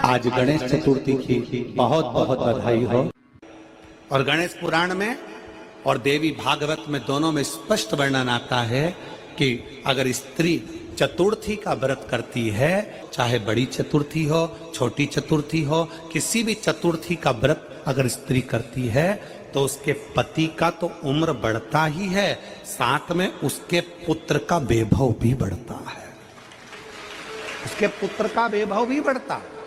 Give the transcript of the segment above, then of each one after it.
आज गणेश चतुर्थी की बहुत बहुत बधाई हो। और गणेश पुराण में और देवी भागवत में दोनों में स्पष्ट वर्णन आता है कि अगर स्त्री चतुर्थी का व्रत करती है, चाहे बड़ी चतुर्थी हो छोटी चतुर्थी हो, किसी भी चतुर्थी का व्रत अगर स्त्री करती है तो उसके पति का तो उम्र बढ़ता ही है, साथ में उसके पुत्र का वैभव भी बढ़ता है। उसके पुत्र का वैभव भी बढ़ता है,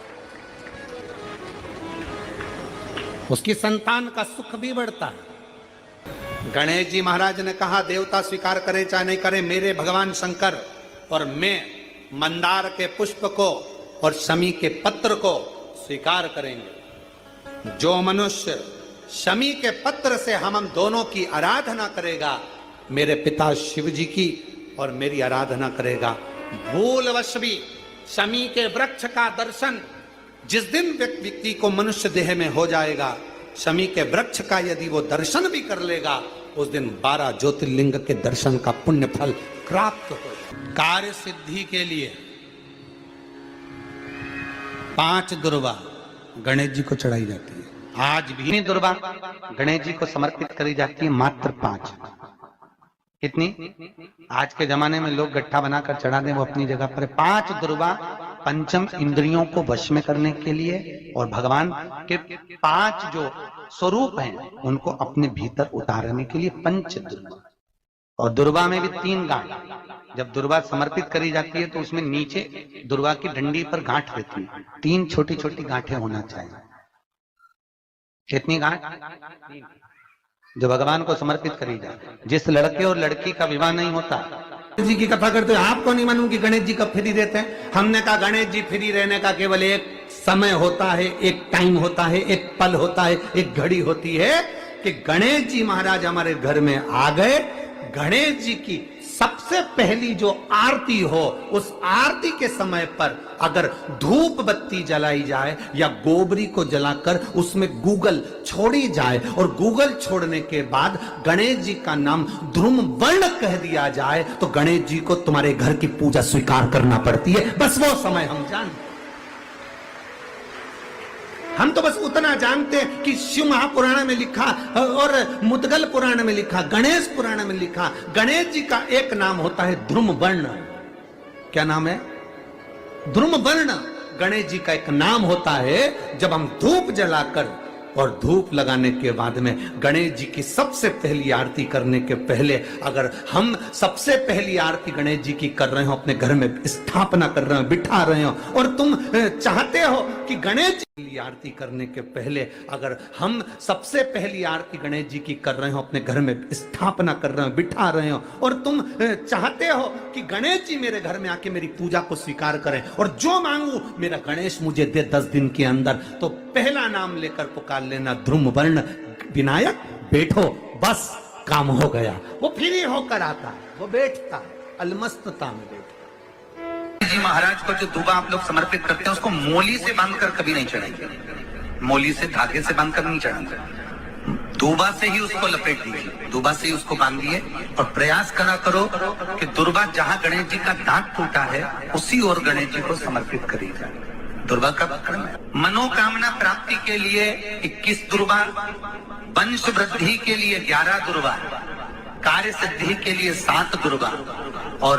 उसकी संतान का सुख भी बढ़ता है। गणेश जी महाराज ने कहा, देवता स्वीकार करे चाहे नहीं करे, मेरे भगवान शंकर और मैं मंदार के पुष्प को और शमी के पत्र को स्वीकार करेंगे। जो मनुष्य शमी के पत्र से हम दोनों की आराधना करेगा, मेरे पिता शिव जी की और मेरी आराधना करेगा, भूलवश भी शमी के वृक्ष का दर्शन जिस दिन व्यक्ति को मनुष्य देह में हो जाएगा, शमी के वृक्ष का यदि वो दर्शन भी कर लेगा, उस दिन 12 ज्योतिर्लिंग के दर्शन का पुण्य फल प्राप्त हो। कार्य सिद्धि के लिए 5 दुर्वा गणेश जी को चढ़ाई जाती है। आज भी दुर्वा गणेश जी को समर्पित करी जाती है, मात्र 5। कितनी? आज के जमाने में लोग गट्ठा बनाकर चढ़ा दें, वो अपनी जगह पर 5 दुर्वा पंचम इंद्रियों को वश में करने के लिए और भगवान के 5 जो स्वरूप हैं उनको अपने भीतर उतारने के लिए 5 दुर्वा। और दुर्वा में भी 3 गांठ। जब दुर्वा समर्पित करी जाती है तो उसमें नीचे दुर्वा की डंडी पर गांठ रहती है, 3 छोटी छोटी गांठें होना चाहिए। कितनी गांठ? जो भगवान को समर्पित करी जाए। जिस लड़के और लड़की का विवाह नहीं होता, जी की कथा करते हो, आपको नहीं मालूम कि गणेश जी कब फ्री रहते हैं। हमने कहा गणेश जी फ्री रहने का केवल एक समय होता है, एक टाइम होता है, एक पल होता है, एक घड़ी होती है कि गणेश जी महाराज हमारे घर में आ गए। गणेश जी की सबसे पहली जो आरती हो, उस आरती के समय पर अगर धूप बत्ती जलाई जाए या गोबरी को जलाकर उसमें गूगल छोड़ी जाए और गूगल छोड़ने के बाद गणेश जी का नाम ध्रुम वर्ण कह दिया जाए तो गणेश जी को तुम्हारे घर की पूजा स्वीकार करना पड़ती है। बस वो समय हम जानते, हम तो बस उतना जानते हैं कि शिव महापुराण में लिखा और मुद्गल पुराण में लिखा, गणेश पुराण में लिखा, गणेश जी का एक नाम होता है ध्रुम वर्ण। क्या नाम है? ध्रुम वर्ण गणेश जी का एक नाम होता है। जब हम धूप जलाकर और धूप लगाने के बाद में गणेश जी की सबसे पहली आरती करने के पहले अगर हम सबसे पहली आरती गणेश जी की कर रहे हो, अपने घर में स्थापना कर रहे हो, बिठा रहे हो, और तुम चाहते हो कि गणेश जी की आरती करने के पहले अगर हम सबसे पहली आरती गणेश जी की कर रहे हो, अपने घर में स्थापना कर रहे हो, बिठा रहे हो, और तुम चाहते हो कि गणेश जी मेरे घर में आके मेरी पूजा को स्वीकार करें और जो मांगू मेरा गणेश मुझे दे 10 दिन के अंदर, तो पहला नाम लेकर पुकार लेना ध्रुम वर्ण विनायक, बैठो, बस काम हो गया। वो फ्री होकर आता है, वो बैठता है, अलमस्तता में बैठता। जी महाराज को जो दुबा आप लोग समर्पित करते हैं उसको मोली से बांधकर कभी नहीं चढ़ाएंगे, मोली से धागे से बांधकर नहीं चढ़ाएंगे, दुबा से ही उसको लपेट दीजिए, दुबा से ही उसको बांधिए और प्रयास करा करो कि दुर्बा जहां गणेश जी का दांत टूटा है उसी ओर गणेश जी को समर्पित करिए। दुर्बा का मनोकामना प्राप्ति के लिए 21 दुर्बा, वंश वृद्धि के लिए 11 दुर्बा, कार्य सिद्धि के लिए 7 दुर्बा और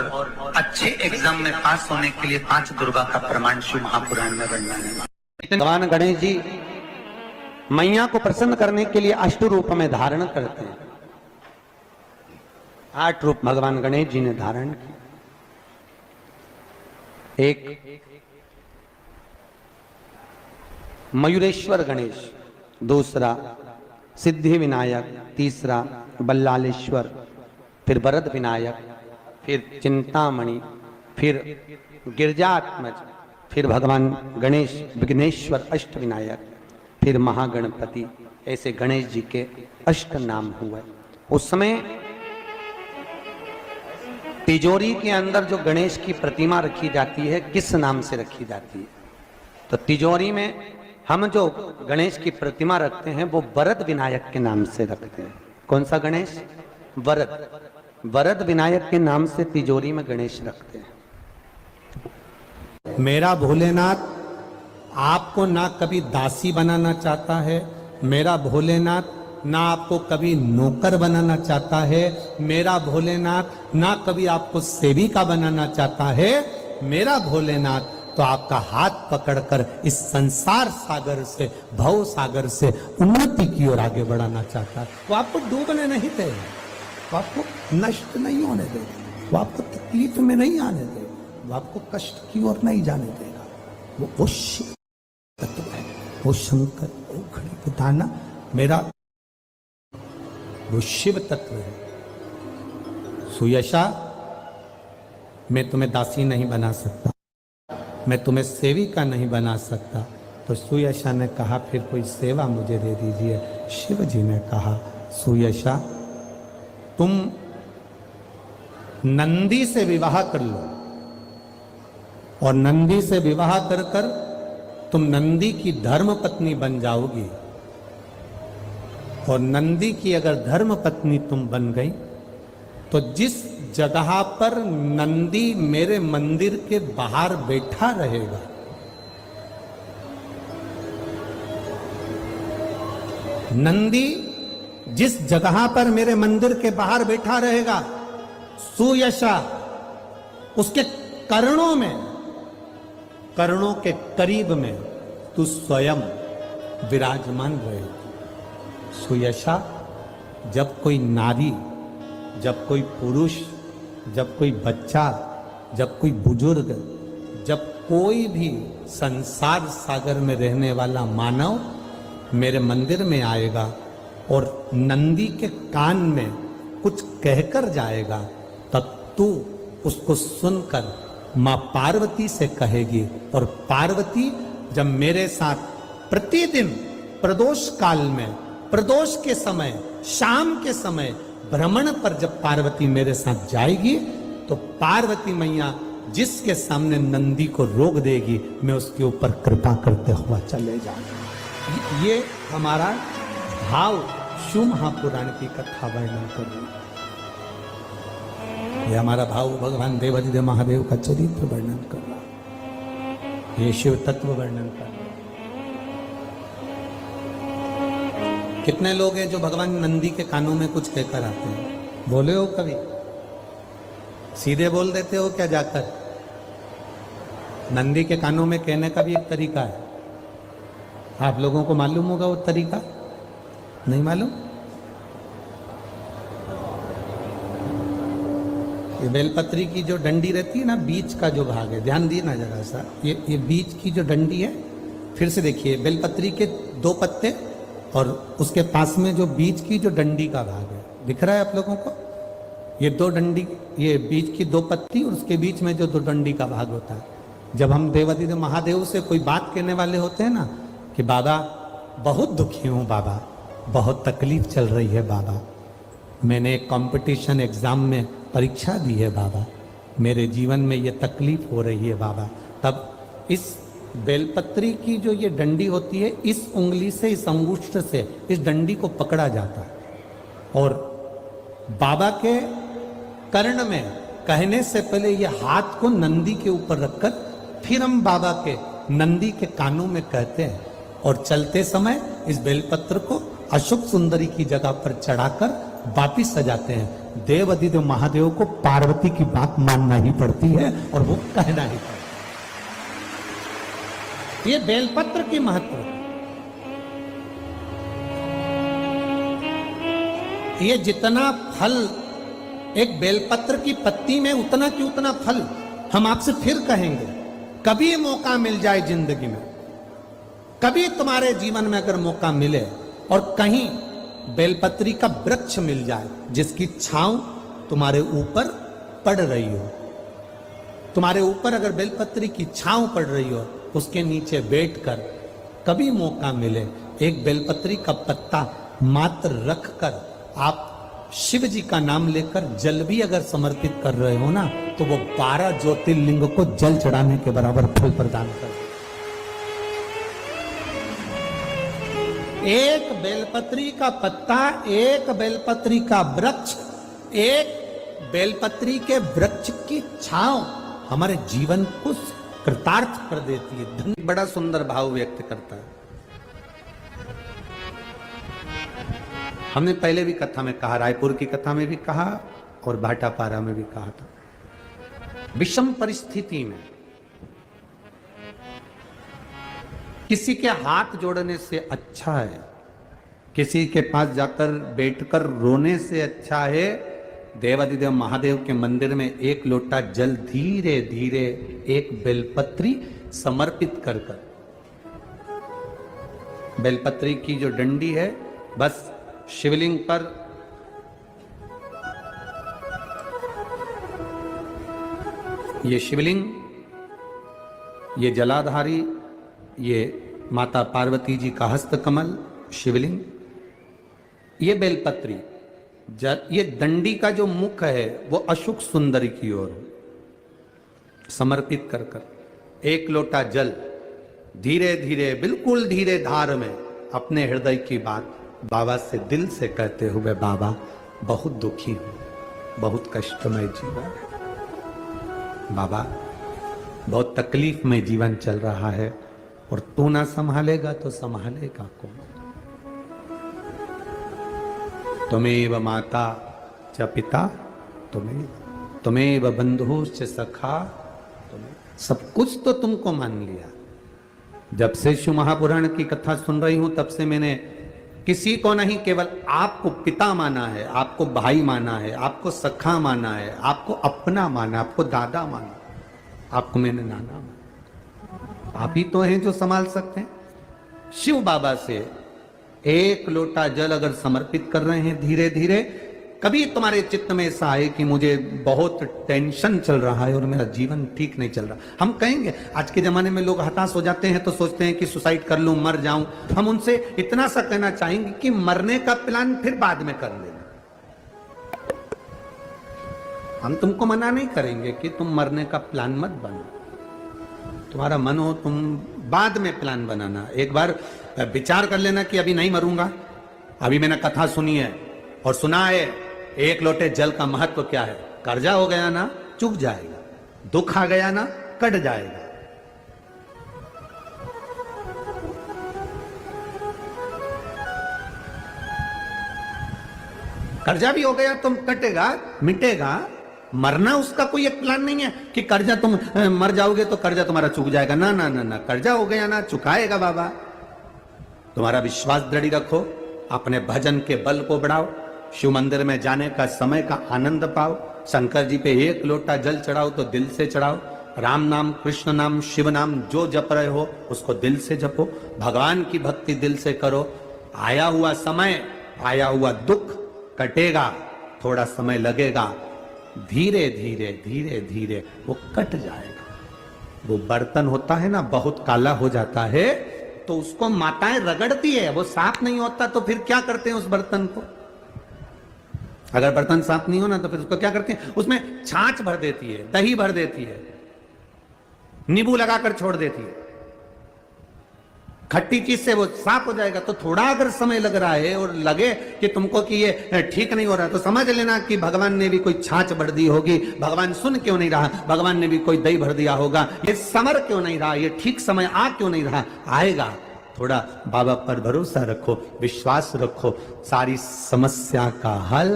अच्छे एग्जाम में पास होने के लिए 5 दुर्बा का प्रमाण शिव महापुराण में वर्णन है। भगवान गणेश जी मैया को प्रसन्न करने के लिए 8 रूप में धारण करते हैं। 8 रूप भगवान गणेश जी ने धारण किए। एक मयूरेश्वर गणेश, दूसरा सिद्धि विनायक, तीसरा बल्लालेश्वर, फिर वरद विनायक, फिर चिंतामणि, फिर गिरजात्मज, फिर भगवान गणेश विघ्नेश्वर अष्ट विनायक, फिर महागणपति। ऐसे गणेश जी के 8 नाम हुए। उस समय तिजोरी के अंदर जो गणेश की प्रतिमा रखी जाती है, किस नाम से रखी जाती है? तो तिजोरी में हम जो गणेश की प्रतिमा रखते हैं वो वरद विनायक के नाम से रखते हैं। कौन सा गणेश? वरद। वरद विनायक के नाम से तिजोरी में गणेश रखते हैं। मेरा भोलेनाथ आपको ना कभी दासी बनाना चाहता है मेरा भोलेनाथ, ना आपको कभी नौकर बनाना चाहता है मेरा भोलेनाथ, ना कभी आपको सेविका बनाना चाहता है मेरा भोलेनाथ। तो आपका हाथ पकड़कर इस संसार सागर से, भव सागर से उन्नति की ओर आगे बढ़ाना चाहता है। वो आपको डूबने नहीं देगा, वो आपको नष्ट नहीं होने देगा, वो आपको तकलीफ में नहीं आने देगा, वो आपको कष्ट की ओर नहीं जाने देगा। वो शिव तत्व है, वो शंकर, वो खड़ी पिताना मेरा वो शिव तत्व है। सुयशा, मैं तुम्हें दासी नहीं बना सकता, मैं तुम्हें सेविका नहीं बना सकता। तो सुयशा ने कहा फिर कोई सेवा मुझे दे दीजिए। शिव जी ने कहा सुयशा तुम नंदी से विवाह कर लो, और नंदी से विवाह कर कर तुम नंदी की धर्म पत्नी बन जाओगी। और नंदी की अगर धर्म पत्नी तुम बन गई तो जिस जगह पर नंदी मेरे मंदिर के बाहर बैठा रहेगा, नंदी जिस जगह पर मेरे मंदिर के बाहर बैठा रहेगा, सुयशा उसके कर्णों में, कर्णों के करीब में तू स्वयं विराजमान रहेगी। सुयशा, जब कोई नारी, जब कोई पुरुष, जब कोई बच्चा, जब कोई बुजुर्ग, जब कोई भी संसार सागर में रहने वाला मानव मेरे मंदिर में आएगा और नंदी के कान में कुछ कहकर जाएगा, तब तू उसको सुनकर मां पार्वती से कहेगी। और पार्वती जब मेरे साथ प्रतिदिन प्रदोष काल में, प्रदोष के समय, शाम के समय भ्रमण पर जब पार्वती मेरे साथ जाएगी, तो पार्वती मैया जिसके सामने नंदी को रोक देगी, मैं उसके ऊपर कृपा करते हुआ चले जाऊंगा। ये हमारा भाव शिव महापुराण की कथा वर्णन कर रही है। ये हमारा भाव भगवान देवादिदेव महादेव का चरित्र वर्णन कर रहा है, ये शिव तत्व वर्णन कर रहा है। कितने लोग हैं जो भगवान नंदी के कानों में कुछ कहकर आते हैं? बोले हो कभी? सीधे बोल देते हो क्या जाकर? नंदी के कानों में कहने का भी एक तरीका है। आप लोगों को मालूम होगा वो तरीका? नहीं मालूम? ये बेलपत्री की जो डंडी रहती है ना, बीच का जो भाग है, ध्यान दिए ना जरा सा, ये बीच की जो डंडी है, फिर से देखिए, बेलपत्री के 2 पत्ते और उसके पास में जो बीच की जो डंडी का भाग है, दिख रहा है आप लोगों को? ये 2 डंडी, ये बीच की 2 पत्ती और उसके बीच में जो 2 डंडी का भाग होता है। जब हम देवादिदेव महादेव से कोई बात कहने वाले होते हैं ना कि बाबा बहुत दुखी हूँ, बाबा बहुत तकलीफ चल रही है, बाबा मैंने एक कंपटीशन एग्जाम में परीक्षा दी है, बाबा मेरे जीवन में ये तकलीफ हो रही है, बाबा, तब इस बेलपत्री की जो ये डंडी होती है, इस उंगली से, इस अंगुष्ठ से इस डंडी को पकड़ा जाता है और बाबा के कर्ण में कहने से पहले ये हाथ को नंदी के ऊपर रखकर फिर हम बाबा के नंदी के कानों में कहते हैं और चलते समय इस बेलपत्र को अशोक सुंदरी की जगह पर चढ़ाकर वापिस सजाते हैं। देवादिदेव महादेव को पार्वती की बात मानना ही पड़ती है और वो कहना ही पड़ता है। ये बेलपत्र की महत्व, ये जितना फल एक बेलपत्र की पत्ती में, उतना की उतना फल हम आपसे फिर कहेंगे। कभी मौका मिल जाए जिंदगी में, कभी तुम्हारे जीवन में अगर मौका मिले और कहीं बेलपत्री का वृक्ष मिल जाए जिसकी छांव तुम्हारे ऊपर पड़ रही हो, तुम्हारे ऊपर अगर बेलपत्री की छांव पड़ रही हो, उसके नीचे बैठकर कभी मौका मिले, एक बेलपत्री का पत्ता मात्र रखकर आप शिव जी का नाम लेकर जल भी अगर समर्पित कर रहे हो ना, तो वो 12 ज्योतिर्लिंग को जल चढ़ाने के बराबर फल प्रदान कर। एक बेलपत्री का पत्ता, एक बेलपत्री का वृक्ष, एक बेलपत्री के वृक्ष की छांव हमारे जीवन को कृतार्थ कर देती है। धन बड़ा सुंदर भाव व्यक्त करता है। हमने पहले भी कथा में कहा, रायपुर की कथा में भी कहा और भाटापारा में भी कहा था, विषम परिस्थिति में किसी के हाथ जोड़ने से अच्छा है, किसी के पास जाकर बैठकर रोने से अच्छा है, देवादिदेव महादेव के मंदिर में एक लोटा जल धीरे धीरे एक बेलपत्री समर्पित कर कर, बेलपत्री की जो डंडी है बस शिवलिंग पर ये शिवलिंग, ये जलाधारी, ये माता पार्वती जी का हस्तकमल शिवलिंग, ये बेलपत्री, ये दंडी का जो मुख है वो अशुक सुंदरी की ओर समर्पित कर कर एक लोटा जल धीरे धीरे बिल्कुल धीरे धार में अपने हृदय की बात बाबा से दिल से कहते हुए, बाबा बहुत दुखी हूं, बहुत कष्टमय जीवन है, बाबा बहुत तकलीफ में जीवन चल रहा है और तू ना संभालेगा तो संभालेगा कौन? तुमेव माता च पिता तुमेव बंधु च सखा, सब कुछ तो तुमको मान लिया। जब से शिव महापुराण की कथा सुन रही हूं तब से मैंने किसी को नहीं, केवल आपको पिता माना है, आपको भाई माना है, आपको सखा माना है, आपको अपना माना, आपको दादा माना, आपको मैंने नाना माना। आप ही तो हैं जो संभाल सकते हैं। शिव बाबा से एक लोटा जल अगर समर्पित कर रहे हैं धीरे धीरे, कभी तुम्हारे चित्त में ऐसा आए कि मुझे बहुत टेंशन चल रहा है और मेरा जीवन ठीक नहीं चल रहा, हम कहेंगे, आज के जमाने में लोग हताश हो जाते हैं तो सोचते हैं कि सुसाइड कर लूं, मर जाऊं। हम उनसे इतना सा कहना चाहेंगे कि मरने का प्लान फिर बाद में कर लेना। हम तुमको मना नहीं करेंगे कि तुम मरने का प्लान मत बनो, तुम्हारा मन हो तुम बाद में प्लान बनाना। एक बार विचार कर लेना कि अभी नहीं मरूंगा, अभी मैंने कथा सुनी है और सुना है एक लोटे जल का महत्व क्या है। कर्जा हो गया ना चुक जाएगा, दुख आ गया ना कट जाएगा। कर्जा भी हो गया तो कटेगा, मिटेगा। मरना उसका कोई एक प्लान नहीं है कि कर्जा तुम मर जाओगे तो कर्जा तुम्हारा चुक जाएगा। ना ना ना ना, कर्जा हो गया ना चुकाएगा बाबा। तुम्हारा विश्वास दृढ़ रखो, अपने भजन के बल को बढ़ाओ, शिव मंदिर में जाने का समय का आनंद पाओ, शंकर जी पे एक लोटा जल चढ़ाओ तो दिल से चढ़ाओ, राम नाम कृष्ण नाम शिव नाम जो जप रहे हो उसको दिल से जपो, भगवान की भक्ति दिल से करो। आया हुआ समय, आया हुआ दुख कटेगा, थोड़ा समय लगेगा, धीरे धीरे धीरे धीरे वो कट जाएगा। वो बर्तन होता है ना बहुत काला हो जाता है तो उसको माताएं रगड़ती है, वो साफ नहीं होता तो फिर क्या करते हैं उस बर्तन को? अगर बर्तन साफ नहीं हो ना तो फिर उसको क्या करते हैं? उसमें छाछ भर देती है, दही भर देती है, नींबू लगाकर छोड़ देती है, खट्टी चीज से वो साफ हो जाएगा। तो थोड़ा अगर समय लग रहा है और लगे कि तुमको कि ये ठीक नहीं हो रहा तो समझ लेना कि भगवान ने भी कोई छाछ भर दी होगी, भगवान सुन क्यों नहीं रहा, भगवान ने भी कोई दही भर दिया होगा, ये समर क्यों नहीं रहा, ये ठीक समय आ क्यों नहीं रहा। आएगा, थोड़ा बाबा पर भरोसा रखो, विश्वास रखो, सारी समस्या का हल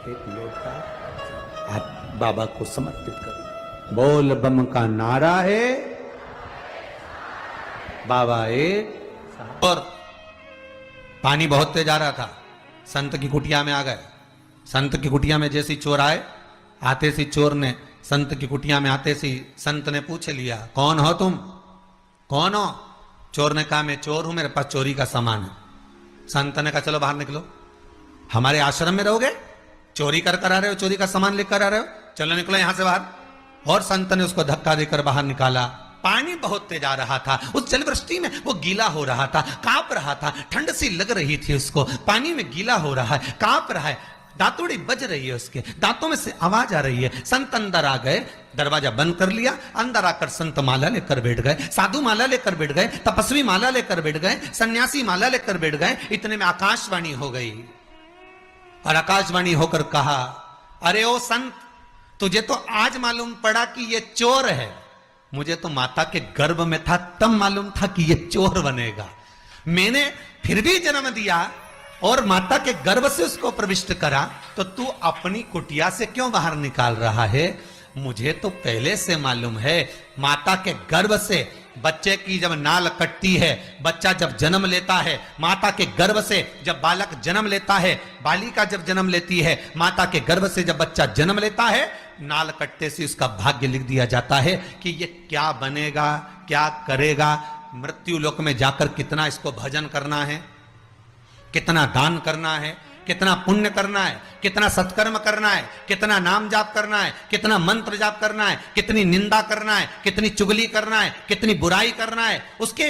एक लोटा आप बाबा को समर्पित करो। बोल बम का नारा है, बाबा एक। और पानी बहुत तेज आ रहा था, संत की कुटिया में आ गए। संत की कुटिया में जैसी चोर आए, आते सी चोर ने संत की कुटिया में आते सी संत ने पूछ लिया, कौन हो तुम, कौन हो? चोर ने कहा मैं चोर हूं, मेरे पास चोरी का सामान है। संत ने कहा चलो बाहर निकलो, हमारे आश्रम में रहोगे, चोरी कर कर आ रहे हो, चोरी का सामान लेकर आ रहे हो, चलो निकलो यहां से बाहर। और संत ने उसको धक्का देकर बाहर निकाला। पानी बहुत तेज आ रहा था, उस जलवृष्टि में वो गीला हो रहा था, कांप रहा था, ठंड सी लग रही थी उसको, पानी में गीला हो रहा है, कांप रहा है, दांतोड़ी बज रही है, उसके दांतों में से आवाज आ रही है। संत अंदर आ गए, दरवाजा बंद कर लिया, अंदर आकर संत माला लेकर बैठ गए, साधु माला लेकर बैठ गए, तपस्वी माला लेकर बैठ गए, सन्यासी माला लेकर बैठ गए। इतने में आकाशवाणी हो गई और आकाशवाणी होकर कहा, अरे ओ संत, तुझे तो आज मालूम पड़ा कि ये चोर है, मुझे तो माता के गर्भ में था तब मालूम था कि ये चोर बनेगा। मैंने फिर भी जन्म दिया और माता के गर्भ से उसको प्रविष्ट करा, तो तू अपनी कुटिया से क्यों बाहर निकाल रहा है? मुझे तो पहले से मालूम है, माता के गर्भ से बच्चे की जब नाल कटती है, बच्चा जब जन्म लेता है, माता के गर्भ से जब बालक जन्म लेता है, बालिका जब जन्म लेती है, माता के गर्भ से जब बच्चा जन्म लेता है, नाल कटते से उसका भाग्य लिख दिया जाता है कि ये क्या बनेगा, क्या करेगा। मृत्यु लोक में जाकर कितना इसको भजन करना है, कितना दान करना है, कितना पुण्य करना है, कितना सत्कर्म करना है, कितना नाम जाप करना है, कितना मंत्र जाप करना है, कितनी निंदा करना है, कितनी चुगली करना है, कितनी बुराई करना है, उसके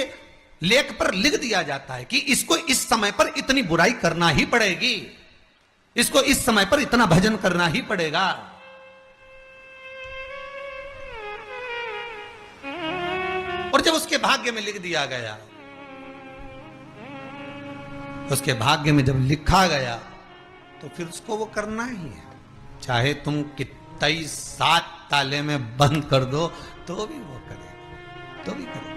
लेख पर लिख दिया जाता है कि इसको इस समय पर इतनी बुराई करना ही पड़ेगी, इसको इस समय पर इतना भजन करना ही पड़ेगा। और जब उसके भाग्य में लिख दिया गया, उसके भाग्य में जब लिखा गया, तो फिर उसको वो करना ही है, चाहे तुम कितने 7 ताले में बंद कर दो तो भी वो करे, तो भी करे।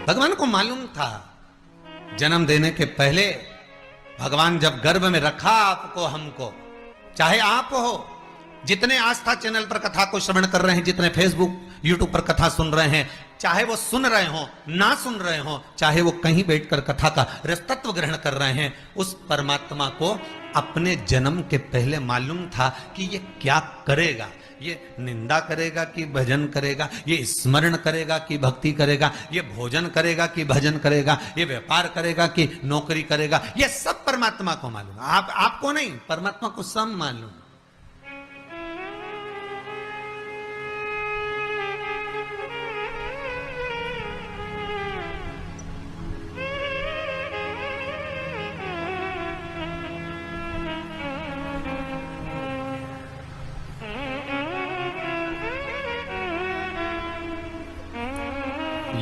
भगवान को मालूम था जन्म देने के पहले, भगवान जब गर्भ में रखा आपको, हमको, चाहे आप हो जितने आस्था चैनल पर कथा को श्रवण कर रहे हैं, जितने फेसबुक यूट्यूब पर कथा सुन रहे हैं, चाहे वो सुन रहे हो ना सुन रहे हो, चाहे वो कहीं बैठकर कथा का रसतत्व ग्रहण कर रहे हैं, उस परमात्मा को अपने जन्म के पहले मालूम था कि ये क्या करेगा, ये निंदा करेगा कि भजन करेगा, ये स्मरण करेगा कि भक्ति करेगा, ये भोजन करेगा कि भजन करेगा, ये व्यापार करेगा कि नौकरी करेगा, ये सब परमात्मा को मालूम। आपको नहीं, परमात्मा को सब मालूम।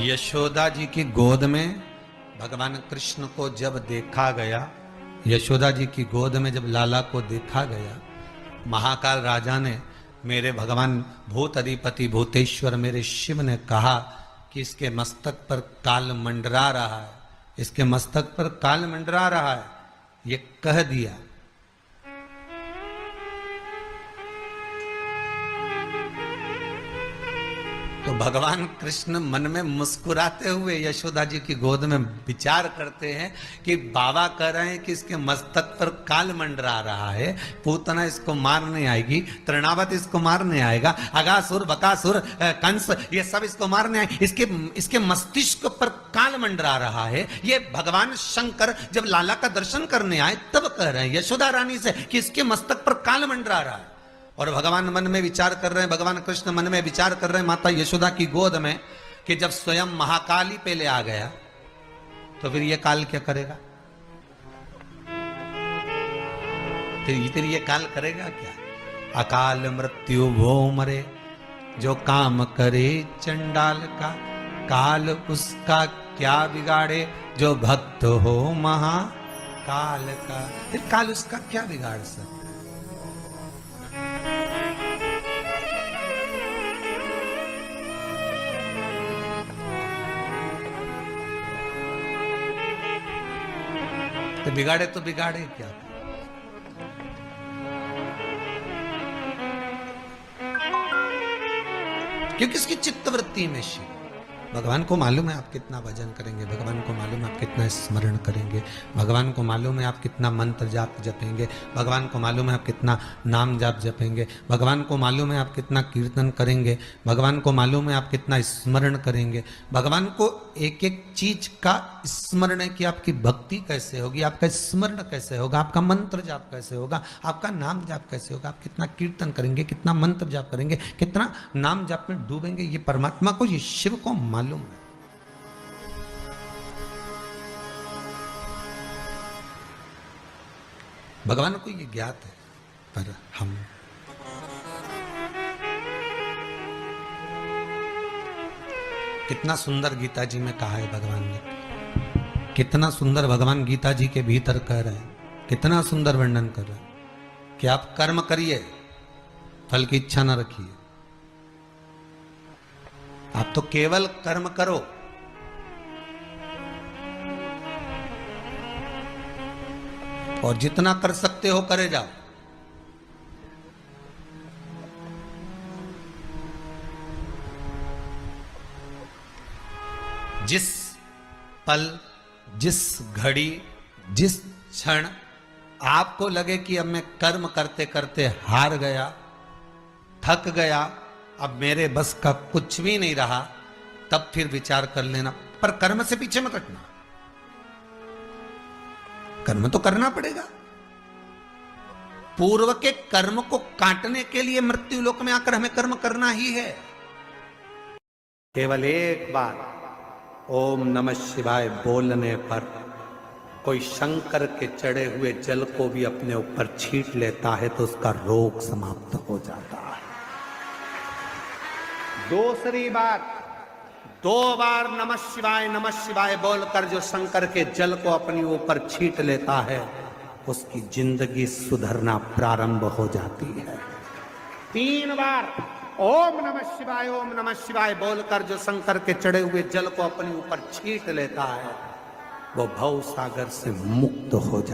यशोदा जी की गोद में भगवान कृष्ण को जब देखा गया, यशोदा जी की गोद में जब लाला को देखा गया, महाकाल राजा ने, मेरे भगवान भूत अधिपति भूतेश्वर मेरे शिव ने कहा कि इसके मस्तक पर काल मंडरा रहा है, इसके मस्तक पर काल मंडरा रहा है, ये कह दिया। तो भगवान कृष्ण मन में मुस्कुराते हुए यशोदा जी की गोद में विचार करते हैं कि बाबा कह रहे हैं कि इसके मस्तक पर काल मंडरा रहा है, पूतना इसको मारने आएगी, तृणावत इसको मारने आएगा, अगासुर बकासुर कंस ये सब इसको मारने आए, इसके मस्तिष्क पर काल मंडरा रहा है। ये भगवान शंकर जब लाला का दर्शन करने आए तब कह रहे हैं यशोदा रानी से कि इसके मस्तक पर काल मंडरा रहा है। और भगवान मन में विचार कर रहे हैं, भगवान कृष्ण मन में विचार कर रहे हैं माता यशोदा की गोद में कि जब स्वयं महाकाली पहले आ गया तो फिर ये काल क्या करेगा, फिर ये काल करेगा क्या? अकाल मृत्यु वो मरे जो काम करे चंडाल का, काल उसका क्या बिगाड़े जो भक्त हो महाकाल का। फिर काल उसका क्या बिगाड़ सकता? तो बिगाड़े तो बिगाड़े क्या? क्योंकि इसकी चित्तवृत्ति में शिव, भगवान को मालूम है आप कितना भजन करेंगे, भगवान को मालूम है आप कितना स्मरण करेंगे, भगवान को मालूम है आप कितना मंत्र जाप जपेंगे, भगवान को मालूम है आप कितना नाम जाप जपेंगे, भगवान को मालूम है आप कितना कीर्तन करेंगे, भगवान को मालूम है आप कितना स्मरण करेंगे, भगवान को एक एक चीज का स्मरण है कि आपकी भक्ति कैसे होगी, आपका स्मरण कैसे होगा, आपका मंत्र जाप कैसे होगा, आपका नाम जाप कैसे होगा, आप कितना कीर्तन करेंगे, कितना मंत्र जाप करेंगे, कितना नाम जाप में डूबेंगे, ये परमात्मा को, ये शिव को मालूम है। भगवान को ये ज्ञात है, पर हम कितना सुंदर गीता जी में कहा है भगवान ने, कितना सुंदर भगवान गीता जी के भीतर कह रहे हैं, कितना सुंदर वर्णन कर रहे हैं कि आप कर्म करिए, फल की इच्छा न रखिए। आप तो केवल कर्म करो। और जितना कर सकते हो करे जाओ। जिस पल, जिस घड़ी, जिस क्षण आपको लगे कि अब मैं कर्म करते करते हार गया, थक गया, अब मेरे बस का कुछ भी नहीं रहा, तब फिर विचार कर लेना। पर कर्म से पीछे मत हटना। कर्म तो करना पड़ेगा। पूर्व के कर्म को काटने के लिए मृत्यु लोक में आकर हमें कर्म करना ही है। केवल एक बार ओम नमः शिवाय बोलने पर कोई शंकर के चढ़े हुए जल को भी अपने ऊपर छींट लेता है तो उसका रोग समाप्त हो जाता है। दूसरी बार, 2 बार नमः शिवाय बोलकर जो शंकर के जल को अपने ऊपर छींट लेता है उसकी जिंदगी सुधरना प्रारंभ हो जाती है। 3 बार ओम नमः शिवाय बोलकर जो शंकर के चढ़े हुए जल को अपने ऊपर छींट लेता है वो भव सागर से मुक्त हो जाता है।